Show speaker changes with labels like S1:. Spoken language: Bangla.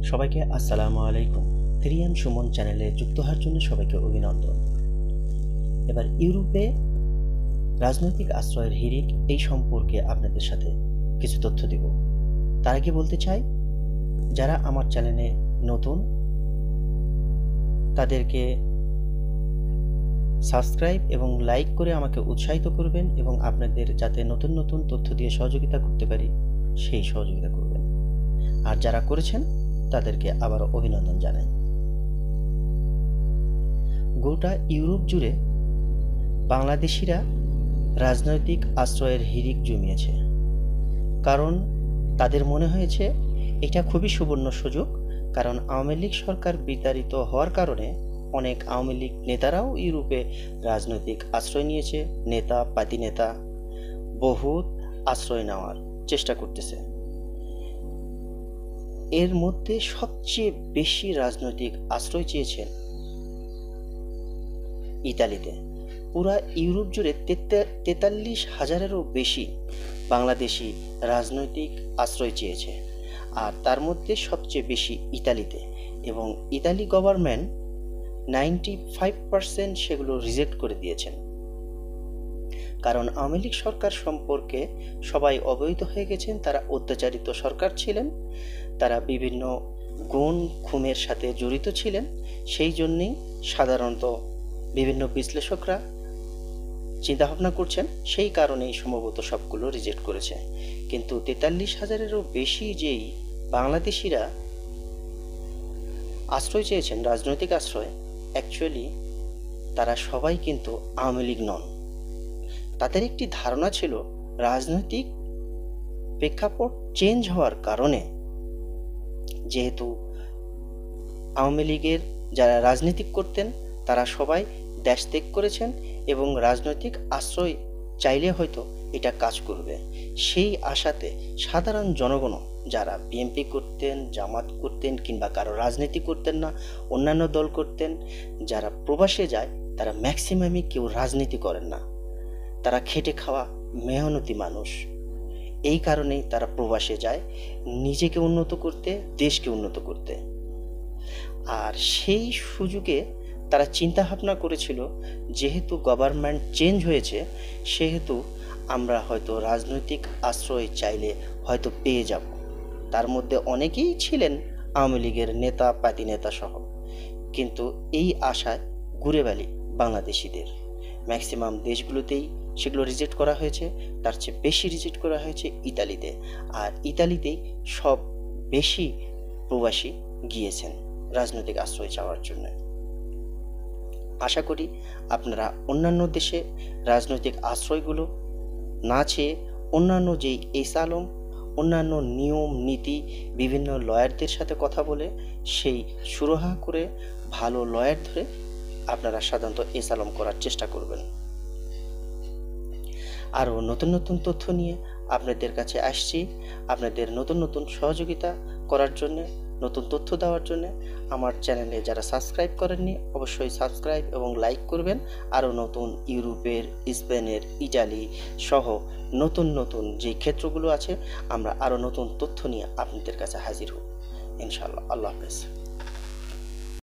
S1: সবাইকে আসসালামু আলাইকুম। 3M সুমন চ্যানেলে যুক্ত হওয়ার জন্য সবাইকে অভিনন্দন। এবার ইউরোপে রাজনৈতিক আশ্রয়ের হিড়িক এই সম্পর্কে আপনাদের সাথে কিছু তথ্য দিব। তার আগে বলতে চাই, যারা আমার চ্যানেলে নতুন তাদেরকে সাবস্ক্রাইব এবং লাইক করে আমাকে উৎসাহিত করবেন এবং আপনাদের যাতে নতুন নতুন তথ্য দিয়ে সহযোগিতা করতে পারি সেই সহযোগিতা করবেন। আর যারা করেছেন তাদেরকে আবারও অভিনন্দন জানাই। গোটা ইউরোপ জুড়ে বাংলাদেশিরা রাজনৈতিক আশ্রয়ের হিড়িক জমিয়েছে, কারণ তাদের মনে হয়েছে এটা খুবই সুবর্ণ সুযোগ। কারণ আওয়ামী লীগ সরকার বিতাড়িত হওয়ার কারণে অনেক আওয়ামী লীগ নেতারাও ইউরোপে রাজনৈতিক আশ্রয় নিয়েছে। নেতা পাতি নেতা বহুত আশ্রয় নেওয়ার চেষ্টা করতেছে। এর মধ্যে সবচেয়ে বেশি রাজনৈতিক আশ্রয় চেয়েছেন ইতালিতে। পুরা ইউরোপ জুড়ে 43,000-এরও বেশি বাংলাদেশি রাজনৈতিক আশ্রয় চেয়েছে, আর তার মধ্যে সবচেয়ে বেশি ইতালিতে। এবং ইতালি গভর্নমেন্ট 95% সেগুলো রিজেক্ট করে দিয়েছেন। কারণ আওয়ামী লীগ সরকার সম্পর্কে সবাই অবহিত হয়ে গেছেন, তারা অত্যাচারিত সরকার ছিলেন, তারা বিভিন্ন গুণ খুনের সাথে জড়িত ছিলেন। সেই জন্যেই সাধারণত বিভিন্ন বিশ্লেষকরা চিন্তাভাবনা করছেন, সেই কারণেই সম্ভবত সবগুলো রিজেক্ট করেছে। কিন্তু 43,000-এরও বেশি যেই বাংলাদেশিরা আশ্রয় চেয়েছেন, রাজনৈতিক আশ্রয়, অ্যাকচুয়ালি তারা সবাই কিন্তু আওয়ামী লীগ নন। তাদের একটি ধারণা ছিল রাজনৈতিক প্রেক্ষাপট চেঞ্জ হওয়ার কারণে, যেহেতু আওয়ামী লীগের যারা রাজনীতি করতেন তারা সবাই দেশ ত্যাগ করেছেন এবং রাজনৈতিক আশ্রয় চাইলে হয়তো এটা কাজ করবে, সেই আশাতে সাধারণ জনগণও যারা বিএনপি করতেন, জামাত করতেন, কিংবা কারো রাজনীতি করতেন না, অন্যান্য দল করতেন, যারা প্রবাসে যায় তারা ম্যাক্সিমামই কেউ রাজনীতি করেন না, তারা খেটে খাওয়া মেহনতি মানুষ। এই কারণেই তারা প্রবাসে যায় নিজেকে উন্নত করতে, দেশকে উন্নত করতে। আর সেই সুযোগে তারা চিন্তা ভাবনা করেছিল, যেহেতু গভর্নমেন্ট চেঞ্জ হয়েছে সেহেতু আমরা হয়তো রাজনৈতিক আশ্রয় চাইলে হয়তো পেয়ে যাব। তার মধ্যে অনেকেই ছিলেন আওয়ামী লীগের নেতা পাতি নেতা সহ। কিন্তু এই আশায় ঘুরে বেড়ালি বাংলাদেশিদের ম্যাক্সিমাম দেশগুলোতেই সেগুলো রিজেক্ট করা হয়েছে। তার চেয়ে বেশি রিজেক্ট করা হয়েছে ইতালিতে, আর ইতালিতেই সব বেশি প্রবাসী গিয়েছেন রাজনৈতিক আশ্রয় চাওয়ার জন্য। আশা করি আপনারা অন্যান্য দেশে রাজনৈতিক আশ্রয়গুলো না চেয়ে অন্যান্য যেই এসালম, অন্যান্য নিয়ম নীতি, বিভিন্ন লয়ারদের সাথে কথা বলে সেই সুরাহা করে ভালো লয়ার ধরে আপনারা সাধারণত এসালম করার চেষ্টা করবেন। আরও নতুন নতুন তথ্য নিয়ে আপনাদের কাছে আসছি, আপনাদের নতুন নতুন সহযোগিতা করার জন্যে, নতুন তথ্য দেওয়ার জন্য। আমার চ্যানেলে যারা সাবস্ক্রাইব করেননি অবশ্যই সাবস্ক্রাইব এবং লাইক করবেন। আরও নতুন ইউরোপের, স্পেনের, ইটালি সহ নতুন নতুন যে ক্ষেত্রগুলো আছে আমরা আরও নতুন তথ্য নিয়ে আপনাদের কাছে হাজির হব ইনশাআল্লাহ। আল্লাহ হাফেজ।